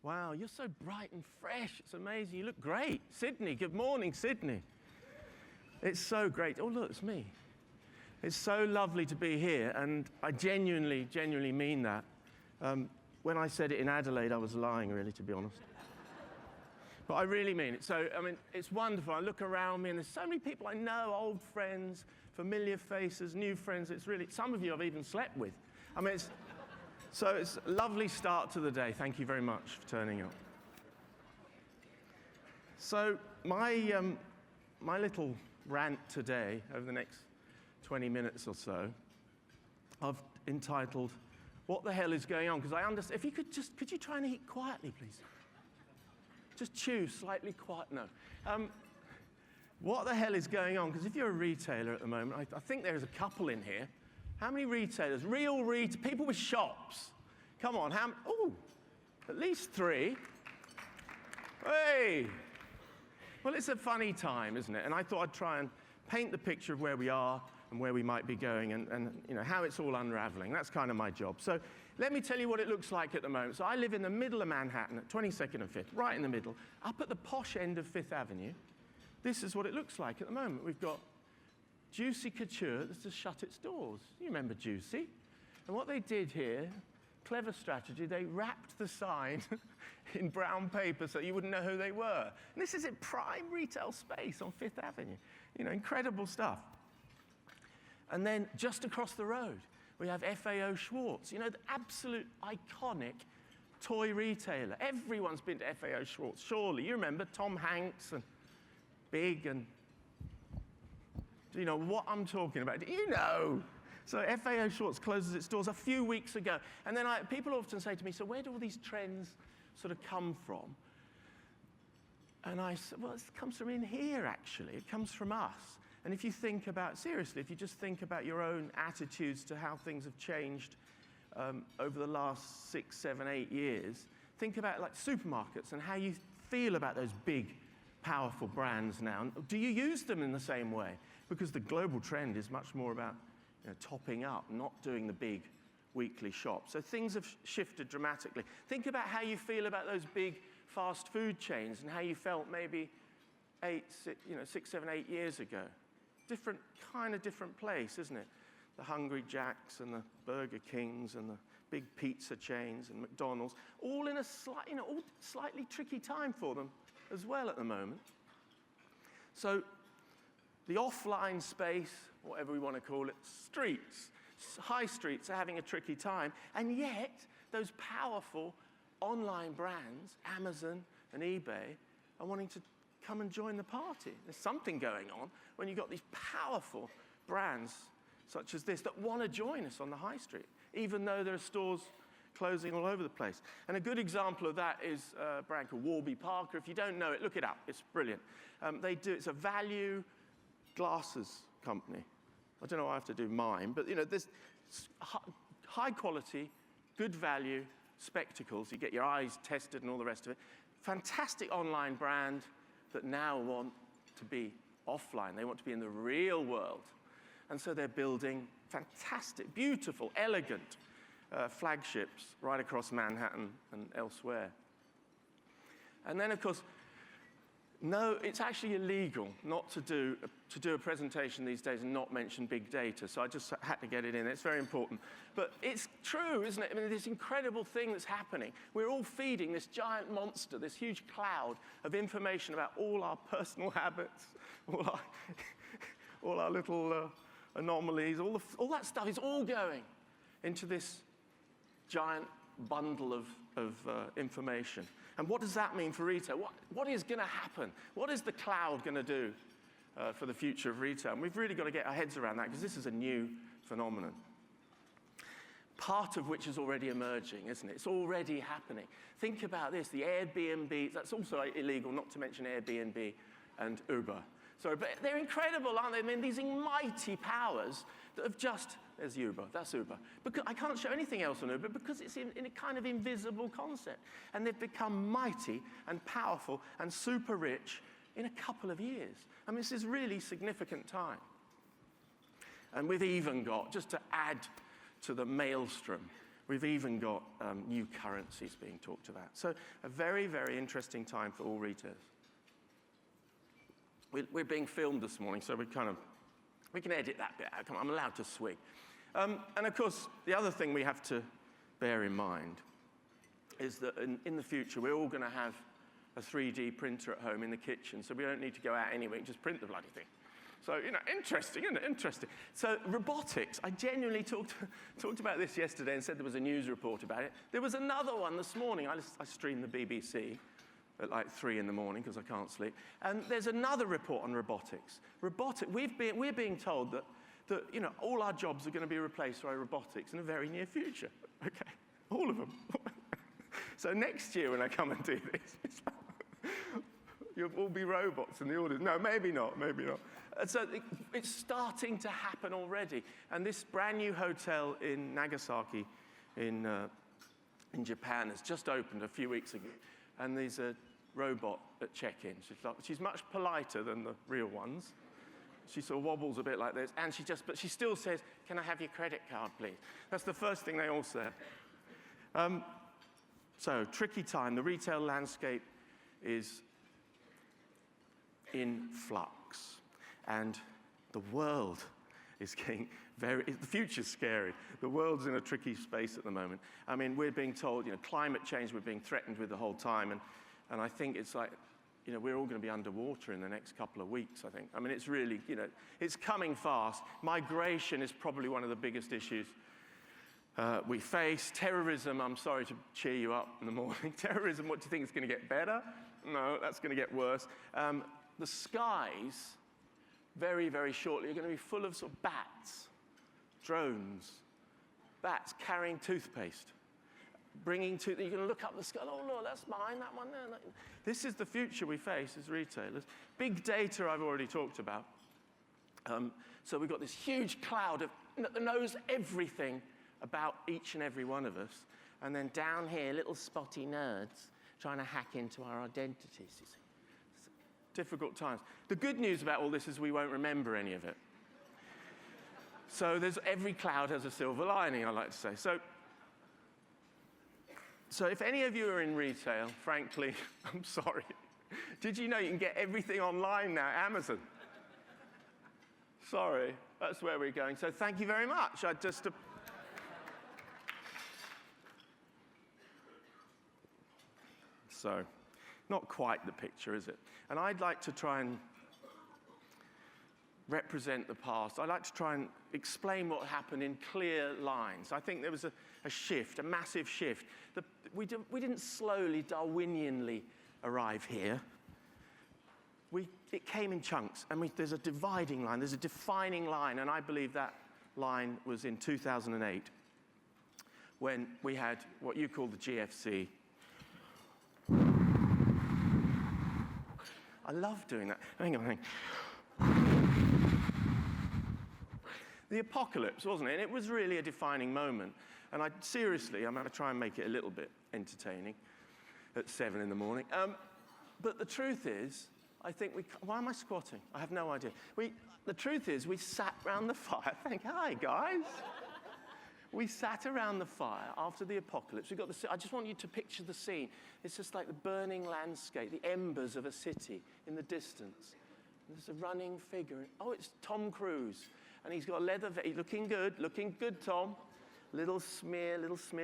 Wow, you're so bright and fresh. It's amazing. You look great. Sydney, good morning, Sydney. It's so great. Oh, look, it's me. It's so lovely to be here, and I genuinely mean that. When I said it in Adelaide, I was lying, really, to be honest. But I really mean it. So, I mean, it's wonderful. I look around me, and there's so many people I know, old friends, familiar faces, new friends. It's really, some of you I've even slept with. I mean, it's a lovely start to the day. Thank you very much for turning up. So, my little rant today, over the next 20 minutes or so, I've entitled, "What the hell is going on?" Because I understand, if you could you try and eat quietly, please? Just chew slightly quiet, no. What the hell is going on? Because if you're a retailer at the moment, I think there's a couple in here. How many retailers, people with shops? Come on, at least 3. Hey! Well, it's a funny time, isn't it? And I thought I'd try and paint the picture of where we are and where we might be going and you know, how it's all unraveling. That's kind of my job. So let me tell you what it looks like at the moment. So I live in the middle of Manhattan at 22nd and 5th, right in the middle, up at the posh end of 5th Avenue. This is what it looks like at the moment. We've got Juicy Couture that's just shut its doors. You remember Juicy? And what they did here, clever strategy, they wrapped the sign in brown paper so you wouldn't know who they were. And this is in prime retail space on 5th Avenue. You know, incredible stuff. And then just across the road, we have FAO Schwarz, you know, the absolute iconic toy retailer. Everyone's been to FAO Schwarz, surely. You remember Tom Hanks and Big and... Do you know what I'm talking about? Do you know? So FAO Schwarz closes its doors a few weeks ago. And then people often say to me, so where do all these trends sort of come from? And I said, well, it comes from in here, actually. It comes from us. And if you think about, seriously, if you just think about your own attitudes to how things have changed over the last 6, 7, 8 years, think about like supermarkets and how you feel about those big, powerful brands now. Do you use them in the same way? Because the global trend is much more about topping up, not doing the big weekly shops. So things have shifted dramatically. Think about how you feel about those big fast food chains and how you felt maybe 6, 7, 8 years ago. Different place, isn't it? The Hungry Jacks and the Burger Kings and the big pizza chains and McDonald's, all in a slightly tricky time for them as well at the moment. So the offline space, whatever we want to call it, streets, high streets are having a tricky time, and yet those powerful online brands, Amazon and eBay, are wanting to come and join the party. There's something going on when you've got these powerful brands such as this that want to join us on the high street, even though there are stores closing all over the place. And a good example of that is a brand called Warby Parker. If you don't know it, look it up. It's brilliant. It's a value glasses company. I don't know why I have to do mine, but there's high quality, good value spectacles. You get your eyes tested and all the rest of it. Fantastic online brand that now want to be offline. They want to be in the real world. And so they're building fantastic, beautiful, elegant flagships right across Manhattan and elsewhere. And then, of course, no, it's actually illegal not to do a presentation these days and not mention big data, so I just had to get it in. It's very important. But it's true, isn't it? I mean, this incredible thing that's happening. We're all feeding this giant monster, this huge cloud of information about all our personal habits, all our little anomalies, all that stuff is all going into this giant bundle of information. And what does that mean for retail? What is going to happen? What is the cloud going to do for the future of retail? And we've really got to get our heads around that because this is a new phenomenon. Part of which is already emerging, isn't it? It's already happening. Think about this, the Airbnb, that's also illegal, not to mention Airbnb and Uber. Sorry, but they're incredible, aren't they? I mean, these mighty powers that have just... There's Uber, that's Uber. Because I can't show anything else on Uber because it's in a kind of invisible concept. And they've become mighty and powerful and super rich in a couple of years. I mean, this is really significant time. And we've even got, just to add to the maelstrom, We've even got new currencies being talked about. So a very, very interesting time for all retailers. We're being filmed this morning, so we can edit that bit out. Come on, I'm allowed to swig. And of course, the other thing we have to bear in mind is that in the future, we're all going to have a 3D printer at home in the kitchen, so we don't need to go out anyway, just print the bloody thing. So, interesting, isn't it? Interesting. So robotics, I genuinely talked about this yesterday and said there was a news report about it. There was another one this morning. I streamed the BBC at like 3 in the morning because I can't sleep. And there's another report on robotics. We're being told that all our jobs are going to be replaced by robotics in the very near future. Okay, all of them. So next year when I come and do this, it's like, you'll all be robots in the audience. No, maybe not, maybe not. So it's starting to happen already. And this brand new hotel in Nagasaki in Japan has just opened a few weeks ago. And there's a robot at check-in. She's much politer than the real ones. She sort of wobbles a bit like this, and but she still says, "Can I have your credit card, please?" That's the first thing they all say. So, tricky time. The retail landscape is in flux, and the world is getting the future's scary. The world's in a tricky space at the moment. I mean, we're being told, climate change we're being threatened with the whole time, and I think it's like, we're all going to be underwater in the next couple of weeks, I think. I mean, it's really, it's coming fast. Migration is probably one of the biggest issues we face. Terrorism, I'm sorry to cheer you up in the morning. Terrorism, what do you think is going to get better? No, that's going to get worse. The skies, very, very shortly, are going to be full of sort of bats, drones, bats carrying toothpaste. You're going to look up the sky, oh, no, that's mine, that one there. This is the future we face as retailers. Big data I've already talked about. So we've got this huge cloud that knows everything about each and every one of us. And then down here, little spotty nerds trying to hack into our identities, you see. It's difficult times. The good news about all this is we won't remember any of it. So every cloud has a silver lining, I like to say. So if any of you are in retail, frankly, I'm sorry. Did you know you can get everything online now, Amazon? Sorry, that's where we're going. So thank you very much. So, not quite the picture, is it? And I'd like to try and represent the past. I'd like to try and explain what happened in clear lines. I think there was a shift, a massive shift. We didn't slowly, Darwinianly arrive here. It came in chunks, and there's a dividing line, there's a defining line, and I believe that line was in 2008 when we had what you call the GFC. I love doing that. Hang on. The apocalypse, wasn't it? And it was really a defining moment. And I'm going to try and make it a little bit entertaining at 7 in the morning. But the truth is, I think why am I squatting? I have no idea. The truth is, we sat around the fire. Hi, guys. We sat around the fire after the apocalypse. I just want you to picture the scene. It's just like the burning landscape, the embers of a city in the distance. There's a running figure. Oh, it's Tom Cruise. And he's got a leather vest. Looking good, Tom. Little smear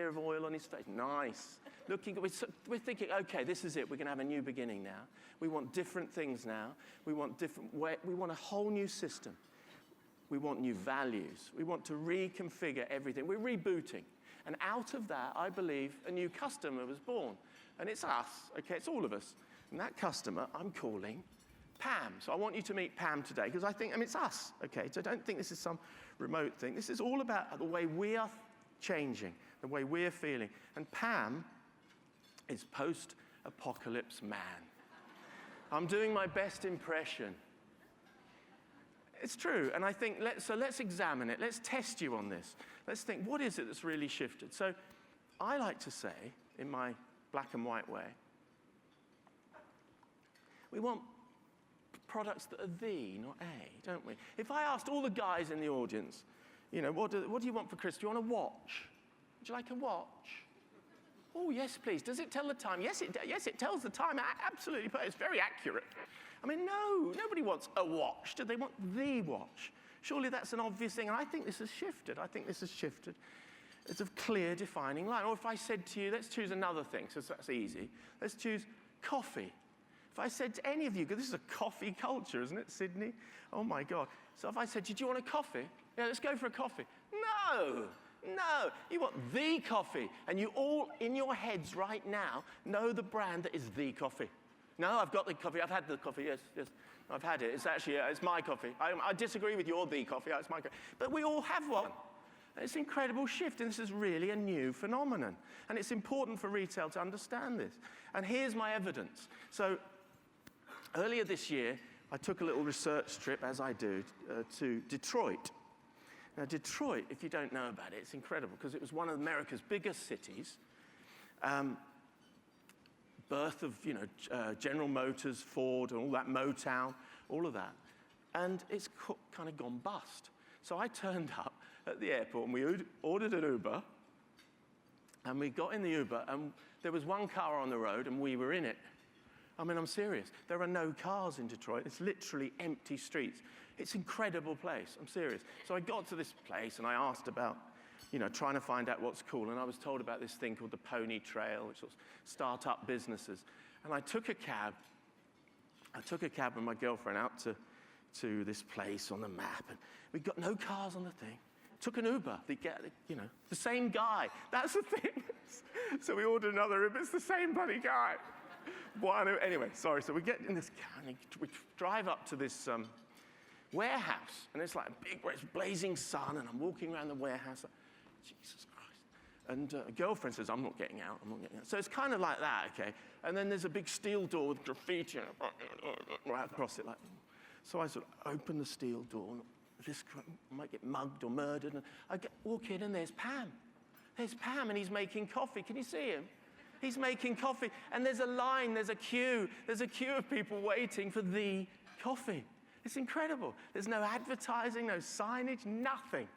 of oil on his face. Nice. Looking good. We're thinking, okay, this is it. We're going to have a new beginning now. We want different things now. We want a whole new system. We want new values. We want to reconfigure everything. We're rebooting. And out of that, I believe, a new customer was born. And it's us, okay? It's all of us. And that customer, I'm calling Pam. So I want you to meet Pam today, because it's us, okay? So don't think this is some remote thing. This is all about the way we are changing, the way we're feeling. And Pam is post-apocalypse man. I'm doing my best impression. It's true, and I think, let's examine it. Let's test you on this. Let's think, what is it that's really shifted? So I like to say, in my black and white way, we want products that are the, not a, don't we? If I asked all the guys in the audience, what do you want for Christmas? Do you want a watch? Would you like a watch? Oh, yes, please. Does it tell the time? Yes, it tells the time. Absolutely. It's very accurate. I mean, no, nobody wants a watch. Do they want the watch? Surely that's an obvious thing. And I think this has shifted. It's a clear, defining line. Or if I said to you, let's choose another thing, so that's easy. Let's choose coffee. If I said to any of you, because this is a coffee culture, isn't it, Sydney? Oh, my God. So if I said, did you want a coffee? Yeah, let's go for a coffee. No. You want the coffee. And you all, in your heads right now, know the brand that is the coffee. No, I've got the coffee. I've had the coffee. Yes. I've had it. It's actually, it's my coffee. I disagree with your the coffee. It's my coffee. But we all have one. It's an incredible shift, and this is really a new phenomenon. And it's important for retail to understand this. And here's my evidence. So earlier this year, I took a little research trip, as I do, to Detroit. Now, Detroit, if you don't know about it, it's incredible, because it was one of America's biggest cities. Birth of, General Motors, Ford, and all that, Motown, all of that. And it's kind of gone bust. So I turned up at the airport, and we ordered an Uber, and we got in the Uber, and there was one car on the road, and we were in it. I mean, I'm serious. There are no cars in Detroit. It's literally empty streets. It's an incredible place. I'm serious. So I got to this place, and I asked about, trying to find out what's cool, and I was told about this thing called the Pony Trail, which was start-up businesses. And I took a cab with my girlfriend out to this place on the map, and we got no cars on the thing. Took an Uber, the same guy. That's the thing. So we ordered another Uber. It's the same bloody guy. Anyway, sorry. So we get in this car, and we drive up to this warehouse, and it's like a big, it's blazing sun, and I'm walking around the warehouse. Like, Jesus Christ. And a girlfriend says, I'm not getting out. So it's kind of like that, okay? And then there's a big steel door with graffiti right across it. So I sort of open the steel door, and I might get mugged or murdered. And I walk in, and there's Pam. And he's making coffee. Can you see him? He's making coffee. And there's a line, there's a queue. There's a queue of people waiting for the coffee. It's incredible. There's no advertising, no signage, nothing.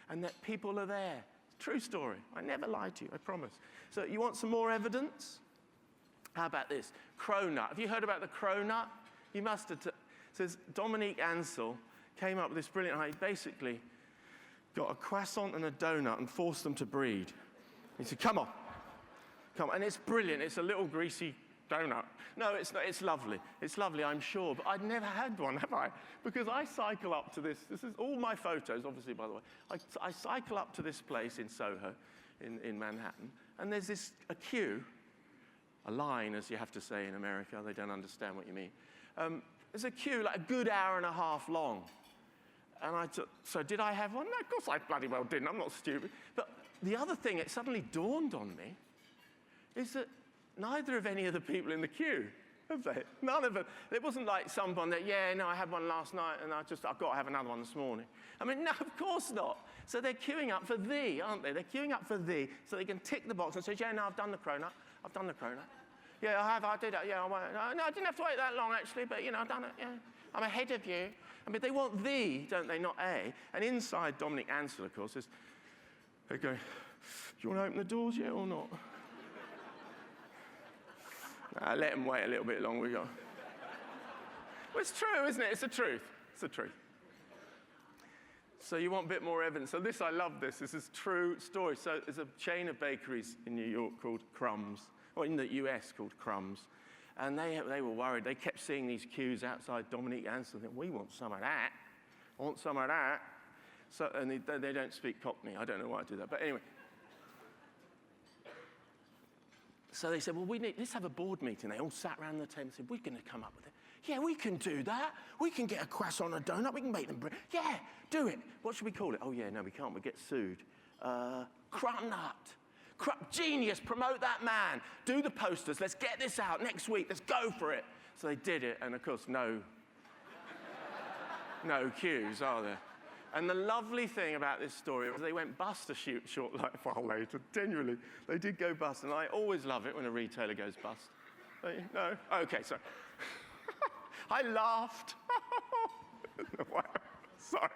And that people are there. True story. I never lied to you, I promise. So you want some more evidence? How about this? Cronut. Have you heard about the cronut? You must have. Says Dominique Ansel came up with this brilliant idea. He basically got a croissant and a donut and forced them to breed. He said, come on. And it's brilliant. It's a little greasy donut. No, it's not. It's lovely. It's lovely, I'm sure. But I'd never had one, have I? Because I cycle up to this. This is all my photos, obviously, by the way. I cycle up to this place in Soho, in Manhattan, and there's a queue, a line, as you have to say in America. They don't understand what you mean. There's a queue like a good hour and a half long. And so did I have one? No, of course I bloody well didn't. I'm not stupid. But the other thing, it suddenly dawned on me, is that neither of any of the people in the queue, have they? None of them. It wasn't like someone that, I had one last night, and I've got to have another one this morning. I mean, no, of course not. So they're queuing up for thee, aren't they? They're queuing up for thee, so they can tick the box and say, I've done the cronut. Yeah, I have. I did that. Yeah, no, I didn't have to wait that long, actually, but, I've done it. Yeah, I'm ahead of you. I mean, they want thee, don't they, not A? And inside Dominique Ansel, of course, they're going, do you want to open the doors yet or not? Let them wait a little bit longer. Well, it's true, isn't it? It's the truth. So you want a bit more evidence. So I love this. This is a true story. So there's a chain of bakeries in New York called Crumbs, or in the US called Crumbs. And they were worried. They kept seeing these queues outside Dominique Ansel. We want some of that. I want some of that. So, and they don't speak Cockney. I don't know why I do that. But anyway. So they said, well, let's have a board meeting. They all sat around the table and said, we're going to come up with it. Yeah, we can do that. We can get a croissant and a donut. We can make them bread. Yeah, do it. What should we call it? Oh, yeah, no, we can't. We'll get sued. Cronut. Genius, promote that man. Do the posters. Let's get this out next week. Let's go for it. So they did it, and of course, no queues, are there? And the lovely thing about this story was they went bust a short while later. Genuinely, they did go bust, and I always love it when a retailer goes bust. No? Okay, sorry. I laughed. Sorry.